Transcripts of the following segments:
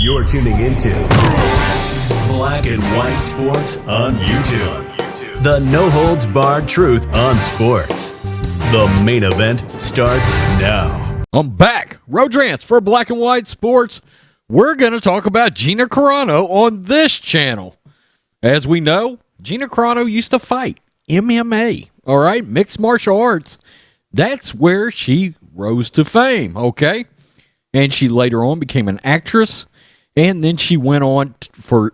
You're tuning into Black and White Sports on YouTube. The no-holds-barred truth on sports. The main event starts now. I'm back. Rodrans for Black and White Sports. We're going to talk about GINA CARANO on this channel. As we know, GINA CARANO used to fight MMA, all right? Mixed martial arts. That's where she rose to fame, okay? And she later on became an actress, and then she went on for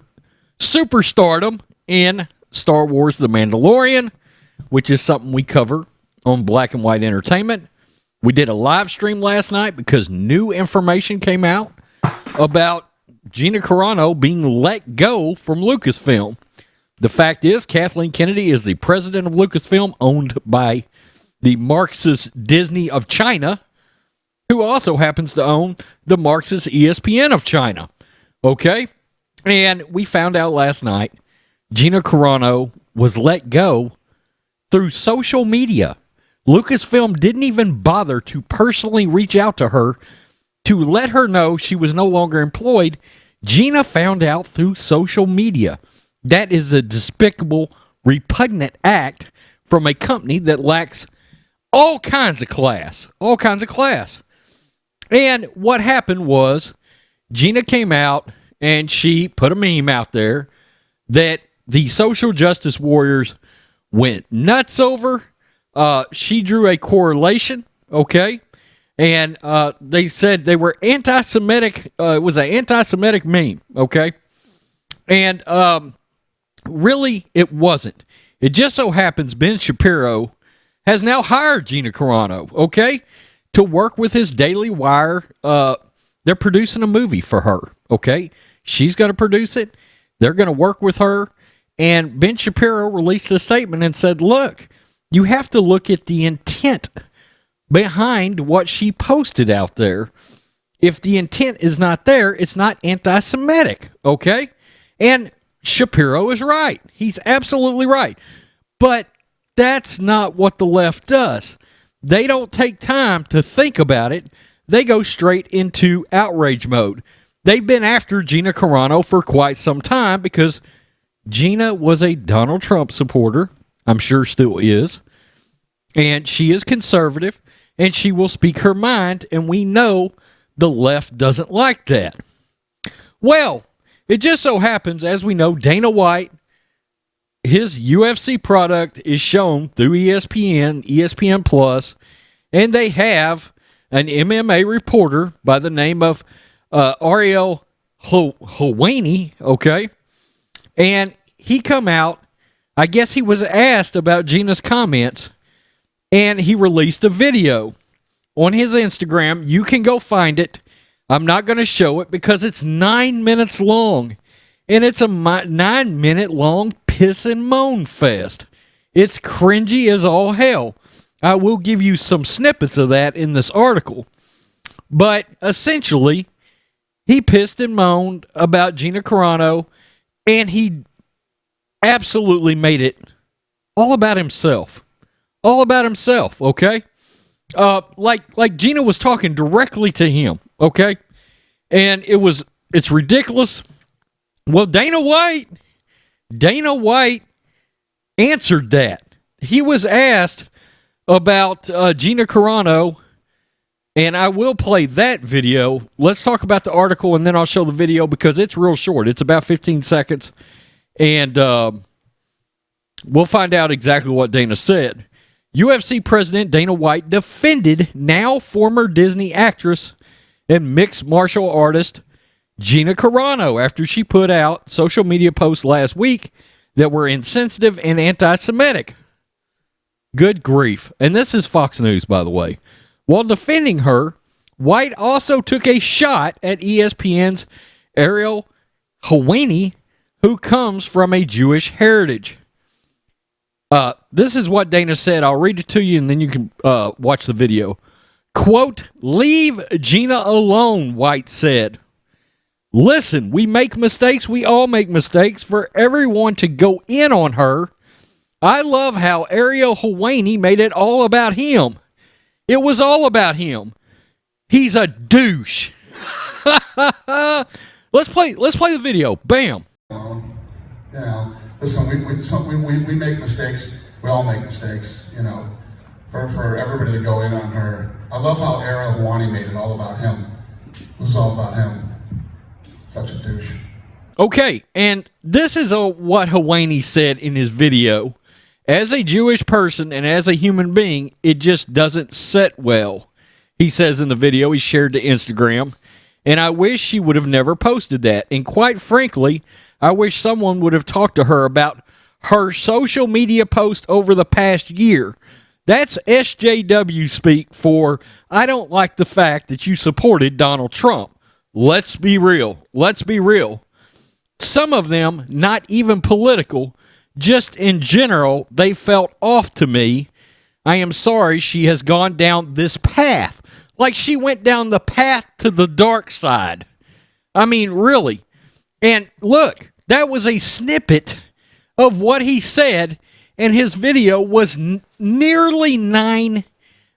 superstardom in Star Wars The Mandalorian, which is something we cover on Black and White Entertainment. We did a live stream last night because new information came out about GINA CARANO being let go from Lucasfilm. The fact is, Kathleen Kennedy is the president of Lucasfilm, owned by the Marxist Disney of China, who also happens to own the Marxist ESPN of China. Okay? And we found out last night GINA CARANO was let go through social media. Lucasfilm didn't even bother to personally reach out to her to let her know she was no longer employed. GINA found out through social media. That is a despicable, repugnant act from a company that lacks all kinds of class. All kinds of class. And what happened was GINA came out and she put a meme out there that the social justice warriors went nuts over. She drew a correlation, okay? And they said they were anti-Semitic. It was an anti-Semitic meme, okay? And really, it wasn't. It just so happens Ben Shapiro has now hired GINA CARANO, okay, to work with his Daily Wire. They're producing a movie for her, okay? She's going to produce it. They're going to work with her. And Ben Shapiro released a statement and said, look, you have to look at the intent behind what she posted out there. If the intent is not there, it's not anti-Semitic, okay? And Shapiro is right. He's absolutely right. But that's not what the left does. They don't take time to think about it. They go straight into outrage mode. They've been after GINA CARANO for quite some time because GINA was a Donald Trump supporter. I'm sure still is. And she is conservative, and she will speak her mind, and we know the left doesn't like that. Well, it just so happens, as we know, Dana White, his UFC product is shown through ESPN, ESPN Plus, and they have an MMA reporter by the name of Ariel Helwani, okay? And he come out, I guess he was asked about GINA's comments, and he released a video on his Instagram. You can go find it. I'm not going to show it because it's 9 minutes long. And it's a 9-minute long piss and moan fest. It's cringy as all hell. I will give you some snippets of that in this article. But essentially, he pissed and moaned about GINA CARANO, and he absolutely made it all about himself. All about himself, okay? Like GINA was talking directly to him, okay? And it's ridiculous. Well, Dana White answered that. He was asked about GINA CARANO, and I will play that video. Let's talk about the article, and then I'll show the video because it's real short. It's about 15 seconds, and we'll find out exactly what Dana said. UFC President Dana White defended now former Disney actress and mixed martial artist GINA CARANO after she put out social media posts last week that were insensitive and anti-Semitic. Good grief. And this is Fox News, by the way. While defending her, White also took a shot at ESPN's Ariel Helwani, who comes from a Jewish heritage. This is what Dana said. I'll read it to you, and then you can watch the video. Quote, "Leave GINA alone," White said. "Listen, we make mistakes. We all make mistakes. For everyone to go in on her, I love how Ariel Helwani made it all about him. It was all about him. He's a douche." Let's play the video. Bam. You know, listen, we make mistakes. We all make mistakes, you know. For everybody to go in on her. I love how Era Hawani made it all about him. It was all about him. Such a douche. Okay, and this is what Hawani said in his video. As a Jewish person and as a human being, it just doesn't sit well. He says in the video he shared to Instagram, and I wish she would have never posted that. And quite frankly, I wish someone would have talked to her about her social media post over the past year. That's SJW speak for, I don't like the fact that you supported Donald Trump. Let's be real. Let's be real. Some of them, not even political, just in general, they felt off to me. I am sorry she has gone down this path. Like she went down the path to the dark side. I mean, really. And look, that was a snippet of what he said, and his video was nearly 9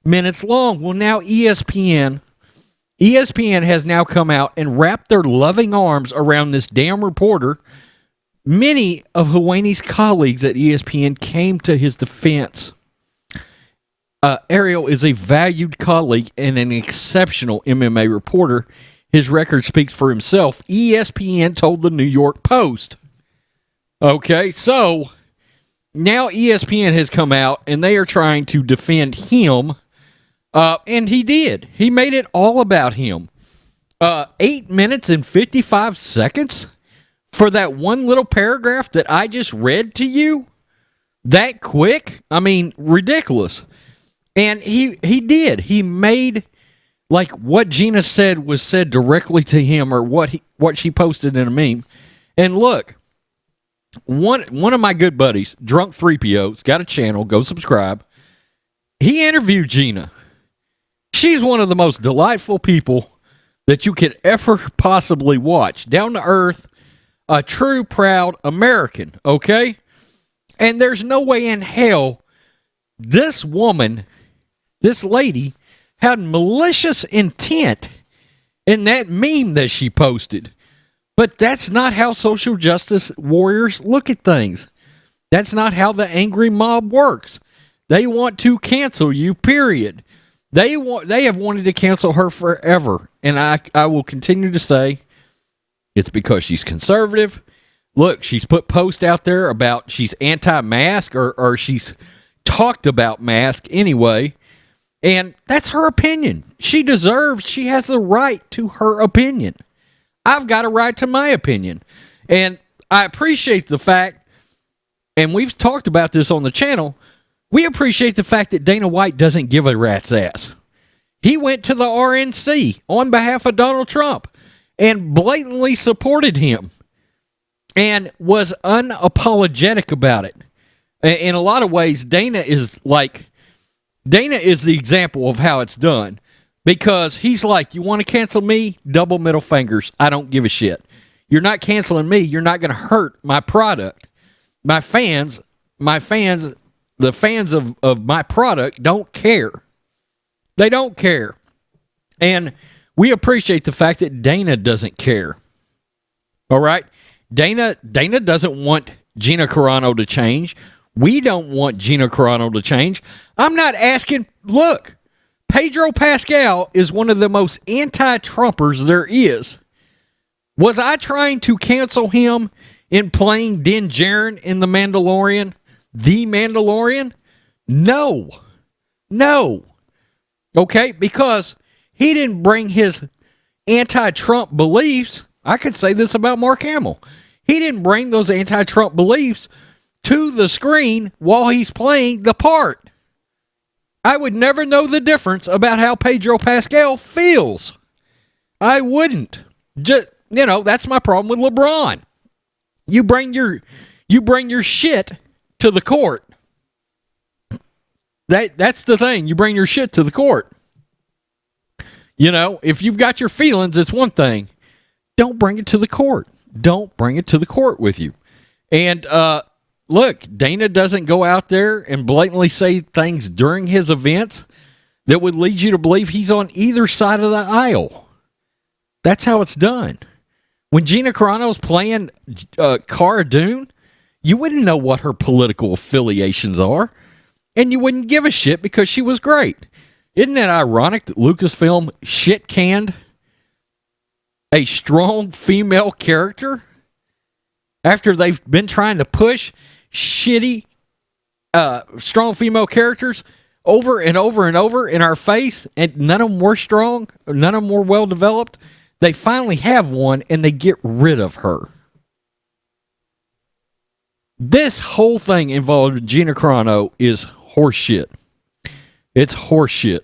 minutes long. Well, now ESPN has now come out and wrapped their loving arms around this damn reporter. Many of Hawani's colleagues at ESPN came to his defense. Ariel is a valued colleague and an exceptional MMA reporter. His record speaks for himself. ESPN told the New York Post. Okay, so now ESPN has come out and they are trying to defend him. And he did. He made it all about him. 8 minutes and 55 seconds for that one little paragraph that I just read to you? That quick? I mean, ridiculous. And he did. He made, like, what Gina said was said directly to him, or what she posted in a meme. And look, one of my good buddies, Drunk 3PO's got a channel. Go subscribe. He interviewed Gina. She's one of the most delightful people that you could ever possibly watch. Down to earth, a true, proud American, okay? And there's no way in hell this woman, this lady, had malicious intent in that meme that she posted. But that's not how social justice warriors look at things. That's not how the angry mob works. They want to cancel you, period. They have wanted to cancel her forever. And I will continue to say it's because she's conservative. Look, she's put posts out there about she's anti-mask, or she's talked about mask anyway. And that's her opinion. She has the right to her opinion. I've got a right to my opinion. And I appreciate the fact, and we've talked about this on the channel, we appreciate the fact that Dana White doesn't give a rat's ass. He went to the RNC on behalf of Donald Trump and blatantly supported him and was unapologetic about it. In a lot of ways, Dana is the example of how it's done, because he's like, you want to cancel me? Double middle fingers. I don't give a shit. You're not canceling me. You're not going to hurt my product. The fans of my product don't care. They don't care. And we appreciate the fact that Dana doesn't care. All right? Dana doesn't want Gina Carano to change. We don't want Gina Carano to change. I'm not asking. Look, Pedro Pascal is one of the most anti-Trumpers there is. Was I trying to cancel him in playing Din Djarin in The Mandalorian? The Mandalorian? No. Okay, because he didn't bring his anti-Trump beliefs. I could say this about Mark Hamill. He didn't bring those anti-Trump beliefs to the screen while he's playing the part. I would never know the difference about how Pedro Pascal feels. I wouldn't. That's my problem with LeBron. You bring your shit to the court. That's the thing. You bring your shit to the court. If you've got your feelings, it's one thing. Don't bring it to the court. Don't bring it to the court with you. And look, Dana doesn't go out there and blatantly say things during his events that would lead you to believe he's on either side of the aisle. That's how it's done. When Gina Carano's playing Cara Dune, you wouldn't know what her political affiliations are, and you wouldn't give a shit because she was great. Isn't that ironic that Lucasfilm shit-canned a strong female character after they've been trying to push shitty strong female characters over and over and over in our face, and none of them were strong, none of them were well developed? They finally have one, and they get rid of her. This whole thing involved Gina Carano is horseshit. It's horseshit.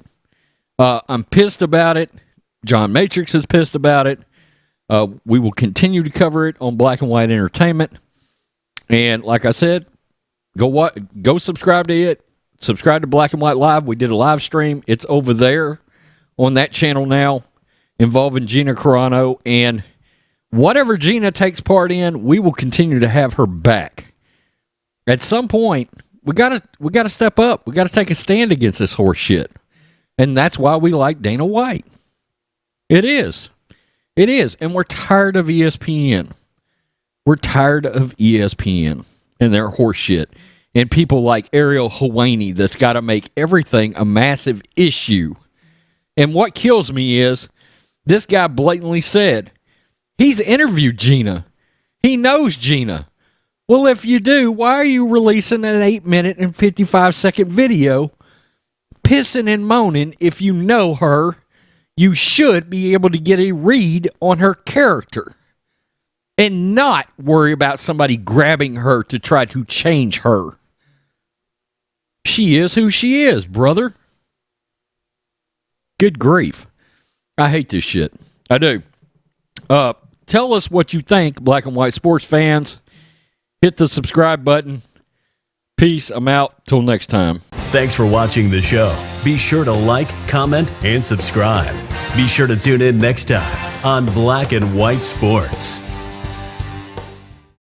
I'm pissed about it. John Matrix is pissed about it. We will continue to cover it on Black and White Entertainment. And like I said, go subscribe to it. Subscribe to Black and White Live. We did a live stream. It's over there on that channel now, involving Gina Carano, and whatever Gina takes part in, we will continue to have her back. At some point, we gotta step up. We gotta take a stand against this horse shit, and that's why we like Dana White. It is, and we're tired of ESPN. We're tired of ESPN and their horse shit, and people like Ariel Helwani that's got to make everything a massive issue. And what kills me is, this guy blatantly said he's interviewed Gina. He knows Gina. Well, if you do, why are you releasing an 8-minute and 55-second video pissing and moaning? If you know her, you should be able to get a read on her character and not worry about somebody grabbing her to try to change her. She is who she is, brother. Good grief. I hate this shit. I do. Tell us what you think, Black and White sports fans. Hit the subscribe button. Peace. I'm out. Till next time. Thanks for watching the show. Be sure to like, comment, and subscribe. Be sure to tune in next time on Black and White Sports.